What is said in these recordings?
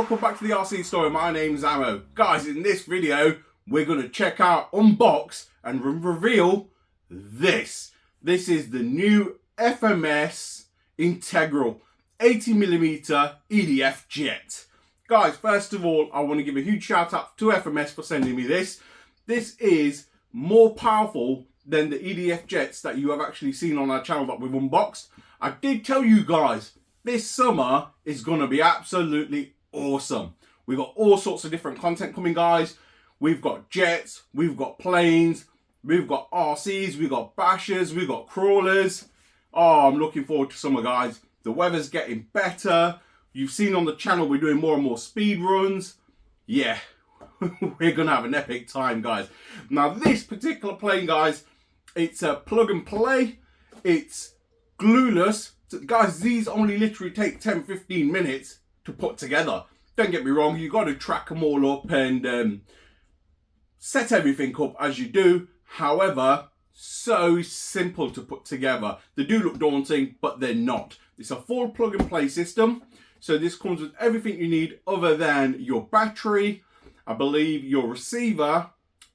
welcome back to the RC Story. My name's Ammo. Guys, in this video, we're going to check out, unbox, and reveal this. This is the new FMS Integral 80mm EDF JET. Guys, first of all, I want to give a huge shout out to FMS for sending me this. This is more powerful than the EDF jets that you have actually seen on our channel that we've unboxed. I did tell you guys, this summer is going to be absolutely awesome. We've got all sorts of different content coming, guys. We've got jets, we've got planes, we've got RCs, we've got bashers, we've got crawlers. Oh, I'm looking forward to summer, guys. The weather's getting better. You've seen on the channel we're doing more and more speed runs. Yeah, we're going to have an epic time, guys. Now, this particular plane, guys, it's a plug and play. It's glueless. So, guys, these only literally take 10-15 minutes to put together. Don't get me wrong, you got to track them all up and set everything up as you do. However, so simple to put together. They do look daunting, but they're not. It's a full plug and play system. So this comes with everything you need other than your battery, I believe your receiver,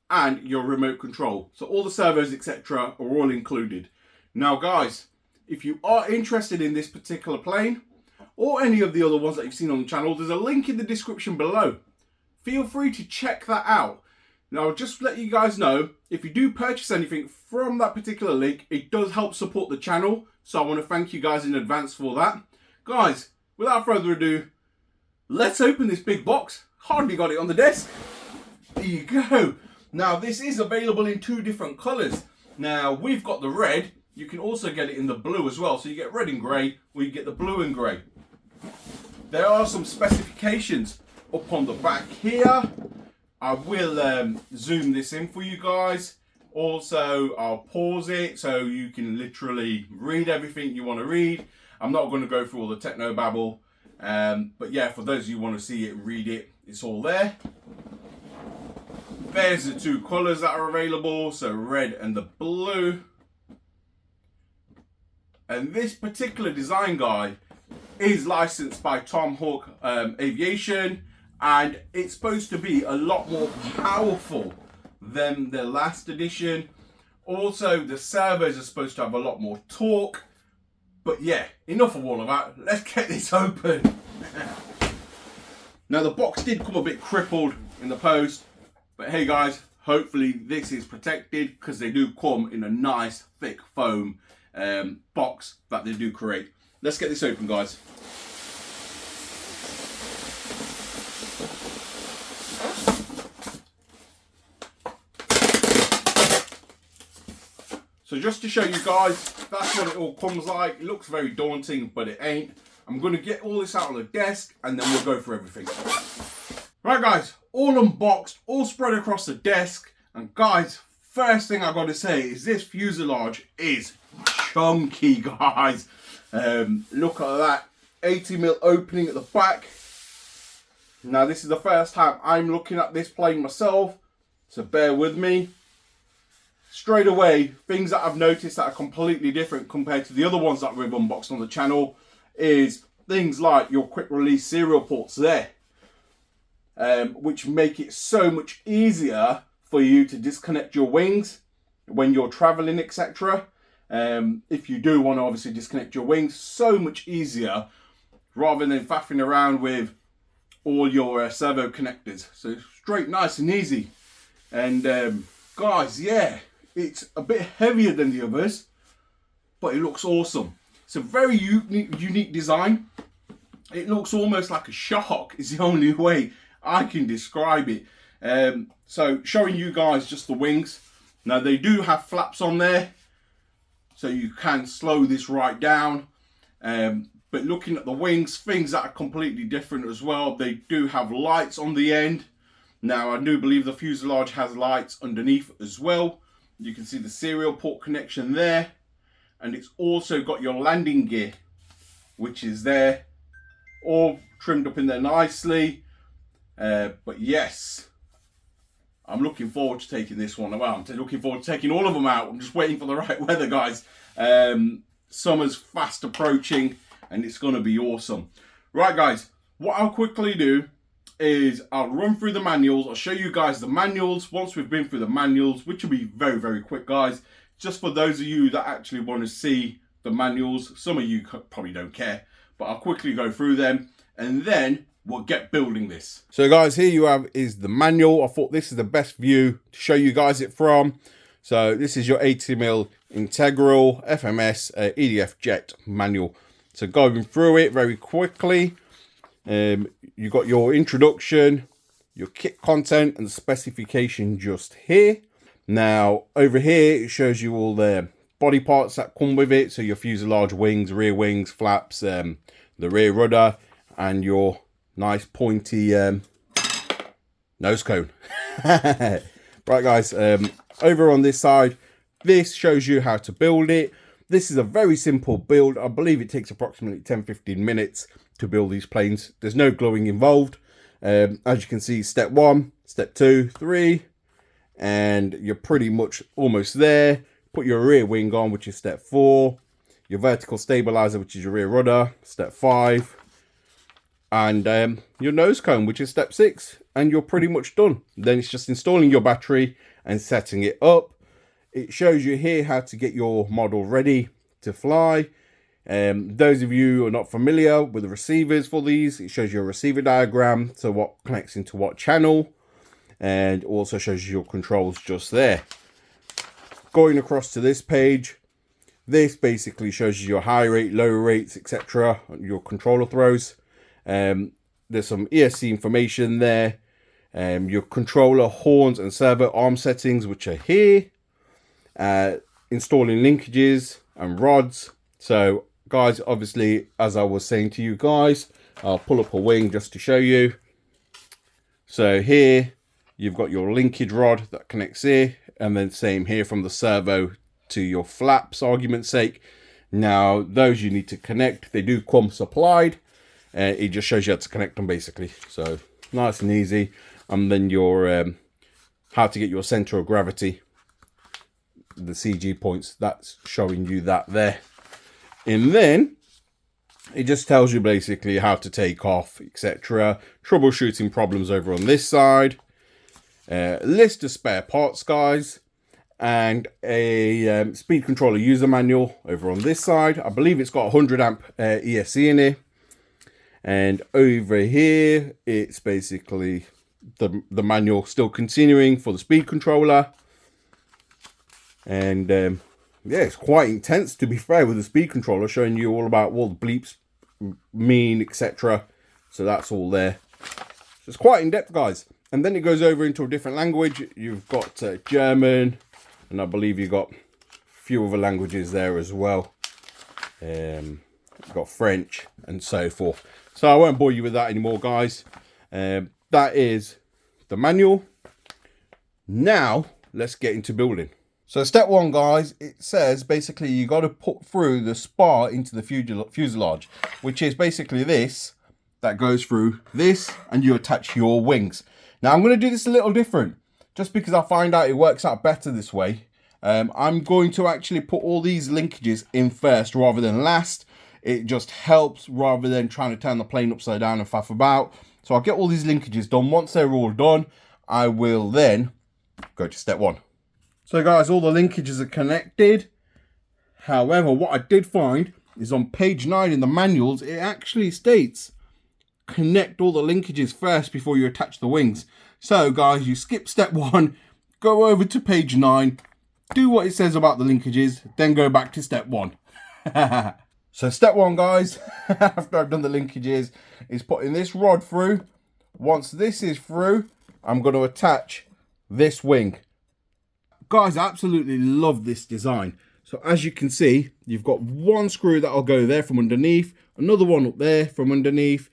and your remote control. So all the servos, etc. are all included. Now, guys, if you are interested in this particular plane or any of the other ones that you've seen on the channel, there's a link in the description below. Feel free to check that out. Now, I'll just let you guys know, if you do purchase anything from that particular link, it does help support the channel. So I want to thank you guys in advance for that. Guys, without further ado, let's open this big box. Hardly got it on the desk. There you go. Now, this is available in two different colours. Now, we've got the red. You can also get it in the blue as well. So you get red and grey, or you get the blue and grey. There are some specifications up on the back here. I will zoom this in for you guys. Also, I'll pause it so you can literally read everything you want to read. I'm not going to go through all the techno babble. But yeah, for those of you who want to see it and read it, it's all there. There's the two colours that are available. So red and the blue. And this particular design guide is licensed by Tom Hawk Aviation, and it's supposed to be a lot more powerful than the last edition. Also, the servos are supposed to have a lot more torque. But yeah, enough of all of that. Let's get this open. Now, the box did come a bit crippled in the post, but hey guys, hopefully this is protected because they do come in a nice thick foam box that they do create. Let's get this open, guys. So just to show you guys, that's what it all comes like. It looks very daunting, but it ain't. I'm going to get all this out on the desk and then we'll go for everything. Right guys, all unboxed, all spread across the desk. And guys, first thing I've got to say is this fuselage is chunky, guys. Look at that 80mm opening at the back. Now this is the first time I'm looking at this plane myself, so bear with me. Straight away, things that I've noticed that are completely different compared to the other ones that we've unboxed on the channel is things like your quick release serial ports there, which make it so much easier for you to disconnect your wings when you're traveling, etc. If you do want to obviously disconnect your wings, so much easier rather than faffing around with all your servo connectors. So straight, nice and easy. And guys, yeah, it's a bit heavier than the others, but it looks awesome. It's a very unique design. It looks almost like a shark is the only way I can describe it. So showing you guys just the wings. Now they do have flaps on there, so you can slow this right down. But looking at the wings, things that are completely different as well. They do have lights on the end. Now I do believe the fuselage has lights underneath as well. You can see the serial port connection there. And it's also got your landing gear, which is there. All trimmed up in there nicely. But yes, I'm looking forward to taking this one. Well, I'm looking forward to taking all of them out. I'm just waiting for the right weather, guys. Summer's fast approaching and it's going to be awesome. Right, guys, what I'll quickly do is I'll run through the manuals. I'll show you guys the manuals once we've been through the manuals, which will be very, very quick, guys. Just for those of you that actually want to see the manuals. Some of you probably don't care, but I'll quickly go through them and then we'll get building this. So guys, here you have is the manual. I thought this is the best view to show you guys it from. So this is your 80mm integral FMS EDF JET manual. So going through it very quickly. You got your introduction, your kit content and specification just here. Now over here it shows you all the body parts that come with it. So your fuselage, wings, rear wings, flaps, the rear rudder and your nice pointy nose cone. Right guys, over on this side, this shows you how to build it. This is a very simple build. I believe it takes approximately 10-15 minutes to build these planes. There's no gluing involved. As you can see, step 1, step 2, 3, and you're pretty much almost there. Put your rear wing on, which is step 4, your vertical stabilizer, which is your rear rudder, step 5, and your nose cone, which is step 6, and you're pretty much done. Then it's just installing your battery and setting it up. It shows you here how to get your model ready to fly. Those of you who are not familiar with the receivers for these, it shows you a receiver diagram, so what connects into what channel, and also shows you your controls just there. Going across to this page, this basically shows you your high rate, low rates, etc., your controller throws. There's some ESC information there, your controller horns and servo arm settings, which are here, installing linkages and rods. So guys, obviously, as I was saying to you guys, I'll pull up a wing just to show you. So here you've got your linkage rod that connects here, and then same here from the servo to your flaps, argument's sake. Now those you need to connect, they do come supplied, and it just shows you how to connect them basically. So nice and easy. And then your how to get your center of gravity, the CG points, that's showing you that there. And then it just tells you basically how to take off, etc. Troubleshooting problems over on this side. List of spare parts, guys. And a speed controller user manual over on this side. I believe it's got 100 amp ESC in here. And over here, it's basically the manual still continuing for the speed controller. And yeah, it's quite intense, to be fair, with the speed controller, showing you all about what the bleeps mean, etc. So that's all there. So it's quite in-depth, guys. And then it goes over into a different language. You've got German, and I believe you've got a few other languages there as well. You've got French and so forth. So I won't bore you with that anymore, guys. That is the manual. Now, let's get into building. So step 1, guys, it says basically you got to put through the spar into the fuselage, which is basically this that goes through this, and you attach your wings. Now I'm going to do this a little different, just because I find out it works out better this way. I'm going to actually put all these linkages in first rather than last. It just helps rather than trying to turn the plane upside down and faff about. So I'll get all these linkages done. Once they're all done, I will then go to step 1. So guys, all the linkages are connected. However, what I did find is on page 9 in the manuals, it actually states connect all the linkages first before you attach the wings. So guys, you skip step 1, go over to page 9, do what it says about the linkages, then go back to step 1. So step 1, guys, after I've done the linkages, is putting this rod through. Once this is through, I'm going to attach this wing. Guys, I absolutely love this design. So as you can see, you've got one screw that'll go there from underneath, another one up there from underneath,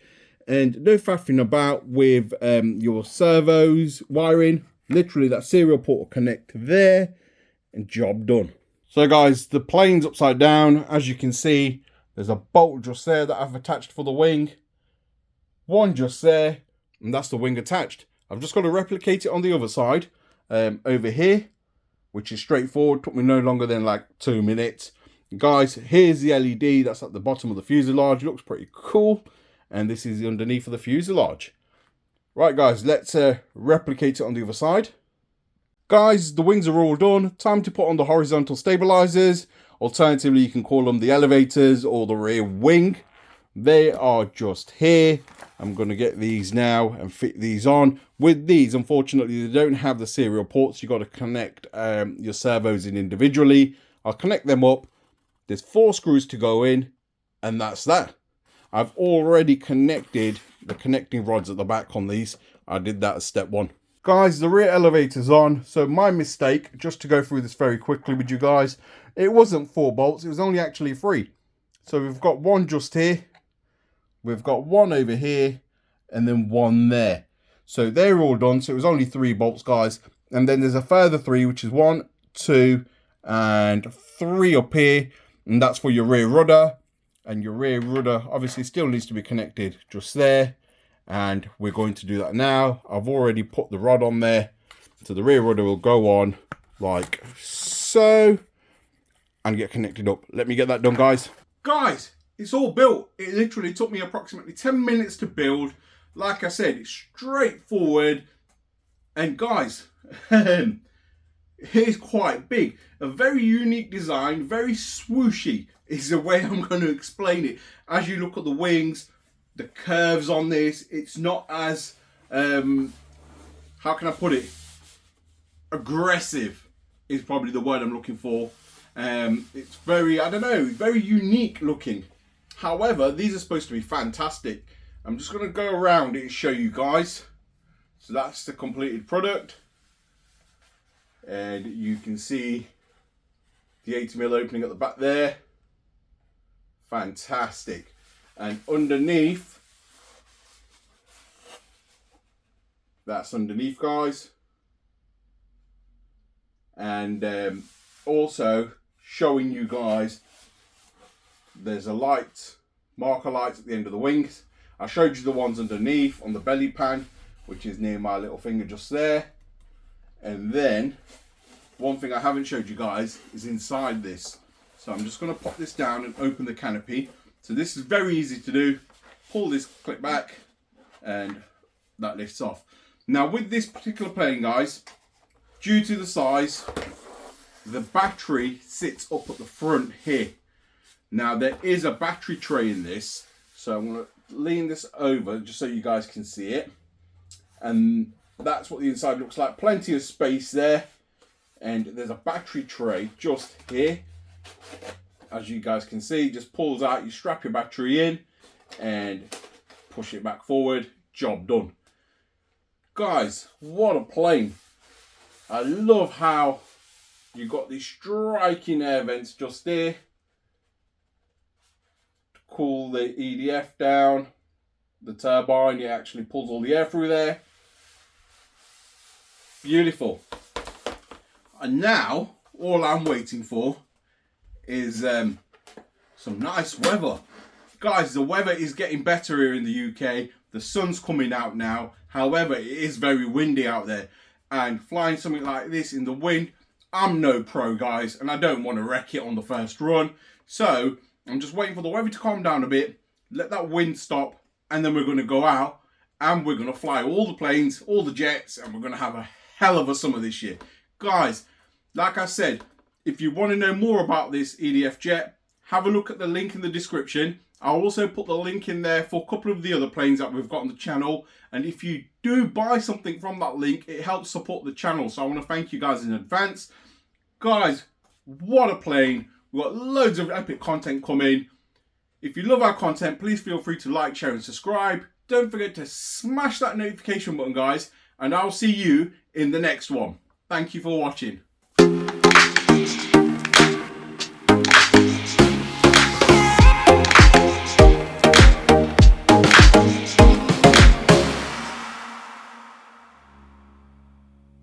and no faffing about with your servos, wiring. Literally that serial port will connect there, and job done. So guys, the plane's upside down. As you can see, there's a bolt just there that I've attached for the wing. One just there, and that's the wing attached. I've just got to replicate it on the other side, over here, which is straightforward. Took me no longer than like 2 minutes. Guys, here's the LED that's at the bottom of the fuselage. Looks pretty cool. And this is underneath of the fuselage. Right guys, let's replicate it on the other side. Guys, the wings are all done. Time to put on the horizontal stabilizers. Alternatively, you can call them the elevators or the rear wing. They are just here. I'm going to get these now and fit these on. With these, unfortunately, they don't have the serial ports. You've got to connect your servos in individually. I'll connect them up. There's 4 screws to go in, and that's that. I've already connected the connecting rods at the back on these. I did that as step 1. Guys, the rear elevator's on. So my mistake, just to go through this very quickly with you guys, it wasn't 4 bolts. It was only actually 3. So we've got 1 just here. We've got 1 over here. And then 1 there. So they're all done. So it was only 3 bolts, guys. And then there's a further 3, which is 1, 2, and 3 up here. And that's for your rear rudder. And your rear rudder obviously still needs to be connected just there. And we're going to do that now. I've already put the rod on there. So the rear rudder will go on like so. And get connected up. Let me get that done, guys. Guys, it's all built. It literally took me approximately 10 minutes to build. Like I said, it's straightforward. And guys, it is quite big. A very unique design, very swooshy is the way I'm going to explain it. As you look at the wings, the curves on this, it's not as, how can I put it? Aggressive is probably the word I'm looking for. It's very, I don't know, very unique looking. However, these are supposed to be fantastic. I'm just going to go around it and show you guys. So that's the completed product. And you can see the 80mm opening at the back there. Fantastic. And underneath, that's underneath, guys. And also showing you guys, there's a light, marker lights at the end of the wings. I showed you the ones underneath on the belly pan, which is near my little finger just there. And then one thing I haven't showed you guys is inside this. So I'm just going to pop this down and open the canopy. So this is very easy to do. Pull this clip back and that lifts off. Now with this particular plane, guys, due to the size, the battery sits up at the front here. Now there is a battery tray in this. So I'm going to lean this over just so you guys can see it. And that's what the inside looks like. Plenty of space there. And there's a battery tray just here. As you guys can see, just pulls out, you strap your battery in and push it back forward. Job done. Guys, what a plane. I love how you got these striking air vents just here to cool the EDF down. The turbine, it actually pulls all the air through there. Beautiful. And now, all I'm waiting for is some nice weather. Guys, the weather is getting better here in the UK. The sun's coming out now. However, it is very windy out there. And flying something like this in the wind, I'm no pro, guys. And I don't want to wreck it on the first run. So, I'm just waiting for the weather to calm down a bit. Let that wind stop. And then we're going to go out. And we're going to fly all the planes, all the jets. And we're going to have a hell of a summer this year. Guys, like I said, if you want to know more about this EDF jet, have a look at the link in the description. I'll also put the link in there for a couple of the other planes that we've got on the channel. And if you do buy something from that link, it helps support the channel. So I want to thank you guys in advance. Guys, what a plane. We've got loads of epic content coming. If you love our content, please feel free to like, share and subscribe. Don't forget to smash that notification button, guys. And I'll see you in the next one. Thank you for watching.